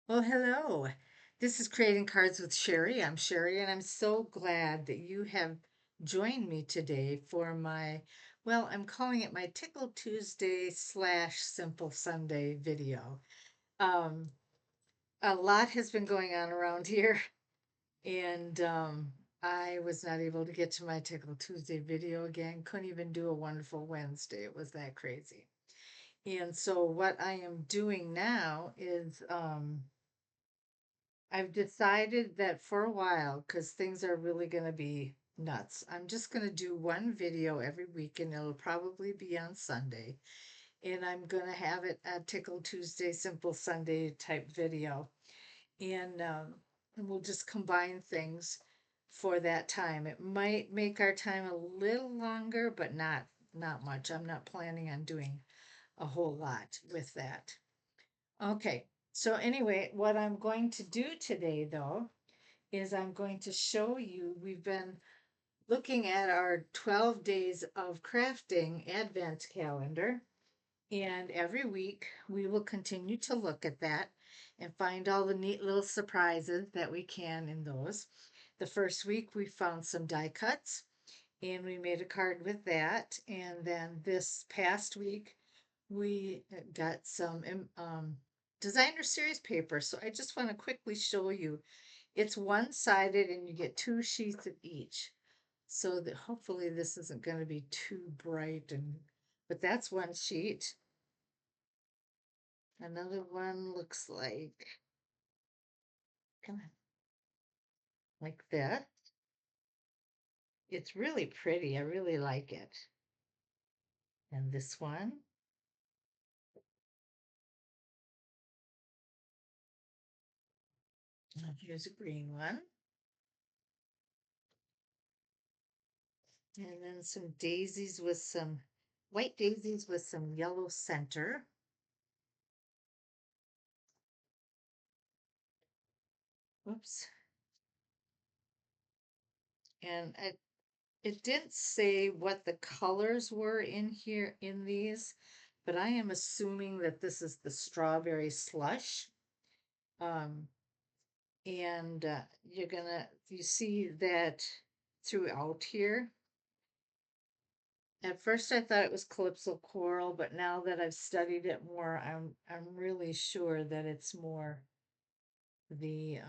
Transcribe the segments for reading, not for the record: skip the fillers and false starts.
Well, hello. This is Creating Cards with Sherry. I'm Sherry, and I'm so glad that you have joined me today for I'm calling it my Tickle Tuesday slash Simple Sunday video. Um, a lot has been going on around here, and I was not able to get to my Tickle Tuesday video again. Couldn't even do a Wonderful Wednesday. It was that crazy. And so, what I am doing now is I've decided that for a while, because things are really going to be nuts, I'm just going to do one video every week and it'll probably be on Sunday. And I'm going to have it a Tickle Tuesday, Simple Sunday type video. And we'll just combine things for that time. It might make our time a little longer, but not much. I'm not planning on doing a whole lot with that. Okay, so anyway, what I'm going to do today, though, is I'm going to show you, we've been looking at our 12 days of crafting advent calendar. And every week we will continue to look at that and find all the neat little surprises that we can in those. The first week we found some die cuts and we made a card with that. And then this past week we got some designer series paper. So I just want to quickly show you. It's one-sided and you get two sheets of each. So that hopefully this isn't going to be too bright but that's one sheet. Another one looks kind of like that. It's really pretty. I really like it. And this one, here's a green one. And then some daisies with some white daisies with some yellow center. Whoops. And it didn't say what the colors were in here in these, but I am assuming that this is the strawberry slush. Um, and you see that throughout here. At first I thought it was Calypso coral, but now that I've studied it more, I'm really sure that it's more the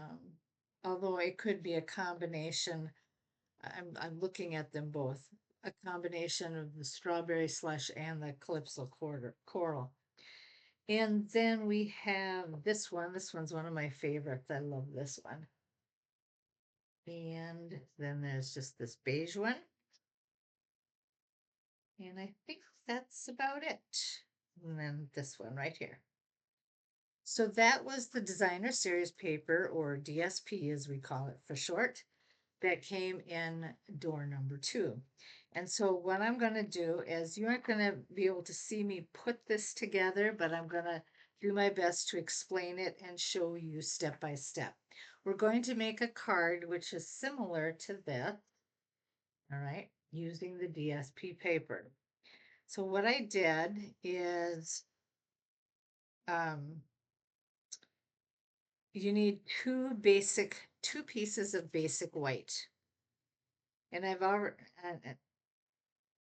although it could be a combination. I'm looking at them both. A combination of the strawberry slush and the Calypso coral. And then we have this one. This one's one of my favorites. I love this one. And then there's just this beige one. And I think that's about it. And then this one right here. So that was the designer series paper, or DSP as we call it for short, that came in door number 2. And so what I'm going to do is you aren't going to be able to see me put this together, but I'm going to do my best to explain it and show you step by step. We're going to make a card which is similar to this, all right, using the DSP paper. So what I did is um, you need two pieces of basic white. And I've already,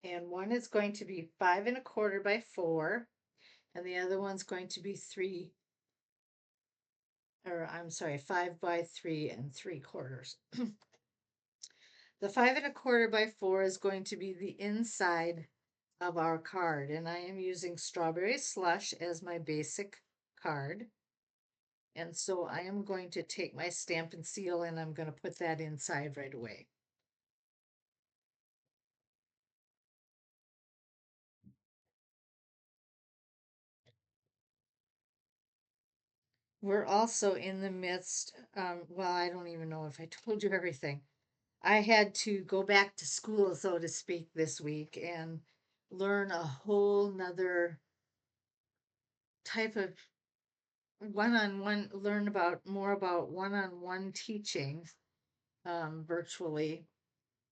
and one is going to be 5 1/4 by 4, and the other one's going to be or I'm sorry, 5 by 3 3/4. The 5 1/4 by 4 is going to be the inside of our card, and I am using Strawberry Slush as my basic card. And so I am going to take my Stampin' Seal and I'm going to put that inside right away. We're also in the midst, well, I don't even know if I told you everything. I had to go back to school, so to speak, this week and learn a whole nother type of one-on-one, learn about more about one-on-one teaching virtually.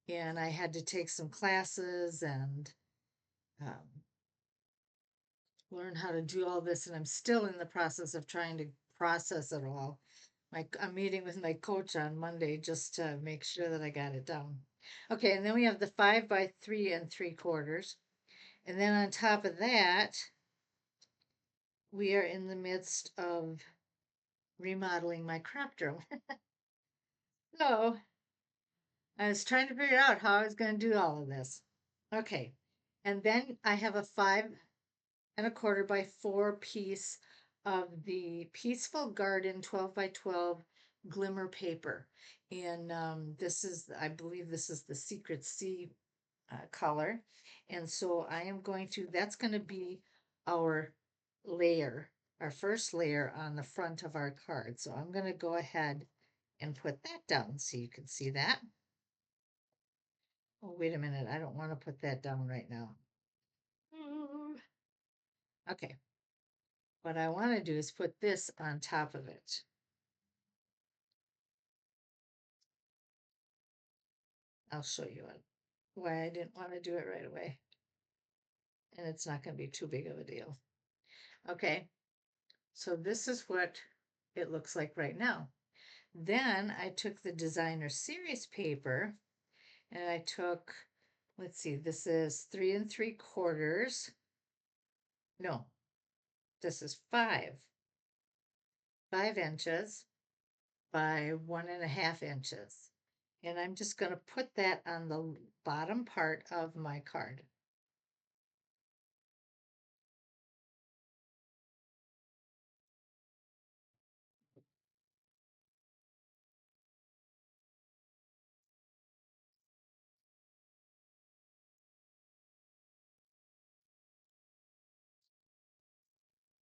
And I had to take some classes and um, learn how to do all this. And I'm still in the process of trying to process it all. I'm meeting with my coach on Monday just to make sure that I got it down. Okay, and then we have the 5 by 3 3/4. And then on top of that, we are in the midst of remodeling my crop room. So I was trying to figure out how I was going to do all of this. Okay, and then I have a 5 1/4 by 4 piece of the Peaceful Garden 12 by 12 glimmer paper. And I believe this is the Secret Sea color. And so I am going to, that's going to be our layer, our first layer on the front of our card. So I'm going to go ahead and put that down so you can see that. Oh, wait a minute. I don't want to put that down right now. Okay. What I want to do is put this on top of it. I'll show you why I didn't want to do it right away. And it's not going to be too big of a deal. Okay. So this is what it looks like right now. Then I took the designer series paper and I took, let's see, this is 3 3/4. No, this is 5 inches by 1.5 inches. And I'm just going to put that on the bottom part of my card.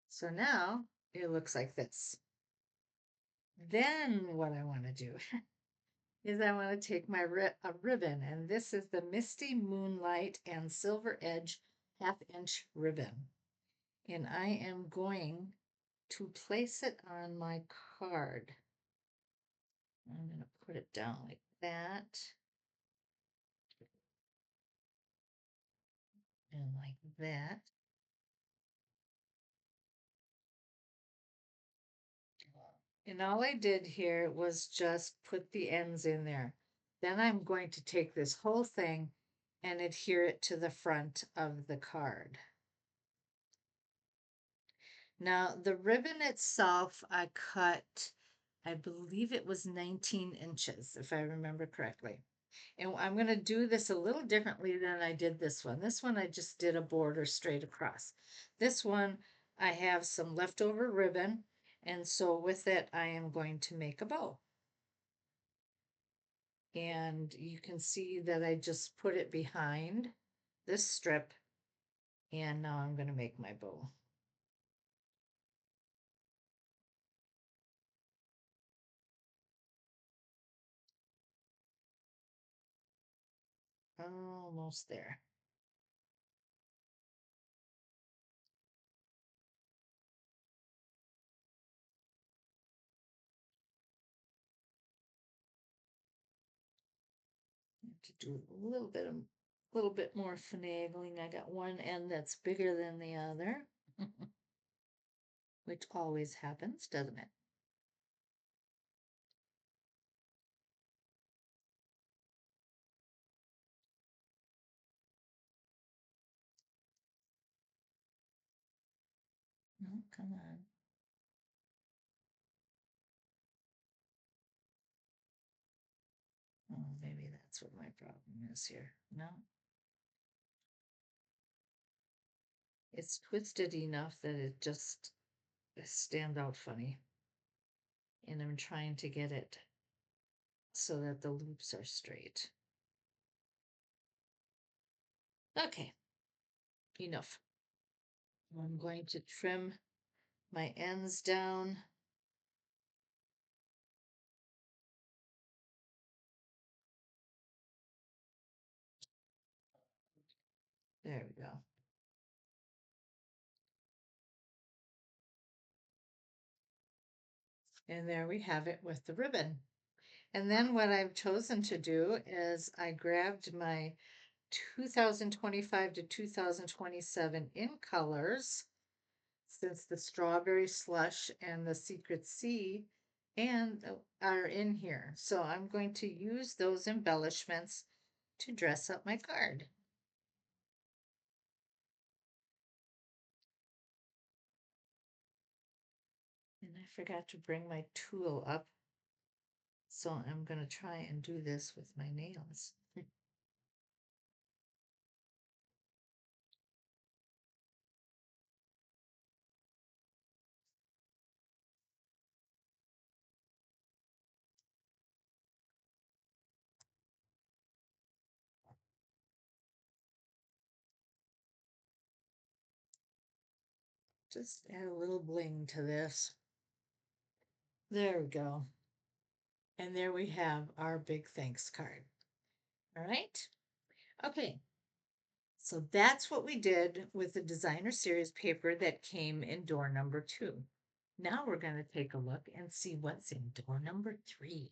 So now it looks like this. Then what I want to do is I want to take my a ribbon, and this is the Misty Moonlight and Silver Edge 1/2 inch ribbon. And I am going to place it on my card. I'm going to put it down like that. And like that. And all I did here was just put the ends in there. Then I'm going to take this whole thing and adhere it to the front of the card. Now, the ribbon itself, I cut, I believe it was 19 inches, if I remember correctly. And I'm going to do this a little differently than I did this one. This one, I just did a border straight across. This one, I have some leftover ribbon. And so with it, I am going to make a bow. And you can see that I just put it behind this strip. And now I'm going to make my bow. Almost there. To do a little bit more finagling. I got one end that's bigger than the other, which always happens, doesn't it? No, come on. Oh, maybe that's what my problem is here. No, it's twisted enough that it just stands out funny. And I'm trying to get it so that the loops are straight. Okay, enough. I'm going to trim my ends down. There we go. And there we have it with the ribbon. And then what I've chosen to do is I grabbed my 2025 to 2027 in colors since the strawberry slush and the secret sea and are in here. So I'm going to use those embellishments to dress up my card. And I forgot to bring my tool up. So I'm going to try and do this with my nails. Just add a little bling to this. There we go. And there we have our big thanks card. All right. Okay. So that's what we did with the designer series paper that came in door number 2. Now we're going to take a look and see what's in door number 3.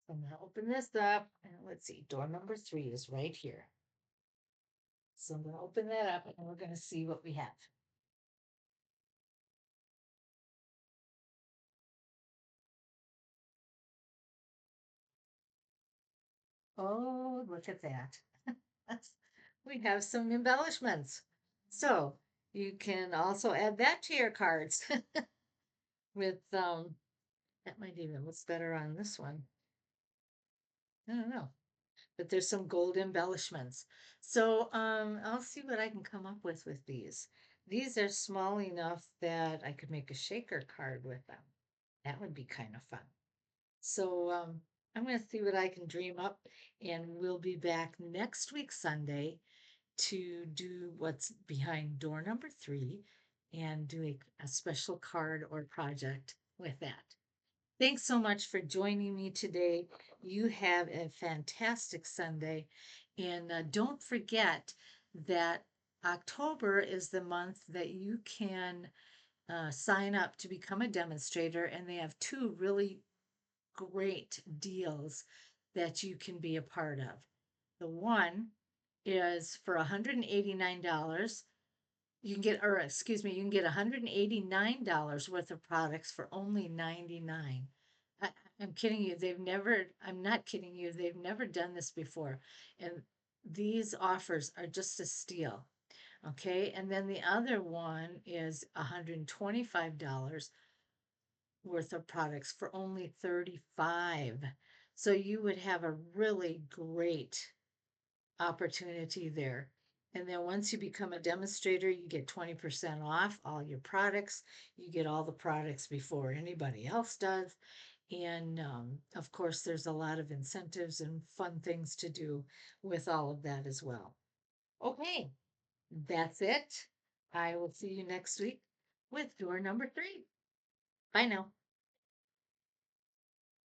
So I'm going to open this up and let's see, door number 3 is right here. So I'm going to open that up and we're going to see what we have. Oh, look at that. We have some embellishments. So you can also add that to your cards with that might even look better on this one. I don't know. But there's some gold embellishments. So I'll see what I can come up with these. These are small enough that I could make a shaker card with them. That would be kind of fun. So I'm going to see what I can dream up, and we'll be back next week, Sunday, to do what's behind door number 3 and do a special card or project with that. Thanks so much for joining me today. You have a fantastic Sunday. And don't forget that October is the month that you can sign up to become a demonstrator, and they have 2 really great deals that you can be a part of. The one is for $189. You can get, or excuse me, you can get $189 worth of products for only 99. I, I'm kidding you. I'm not kidding you. They've never done this before. And these offers are just a steal. Okay. And then the other one is $125 worth of products for only 35. So you would have a really great opportunity there. And then once you become a demonstrator, you get 20% off all your products. You get all the products before anybody else does. And of course, there's a lot of incentives and fun things to do with all of that as well. Okay, that's it. I will see you next week with door number 3. Bye now.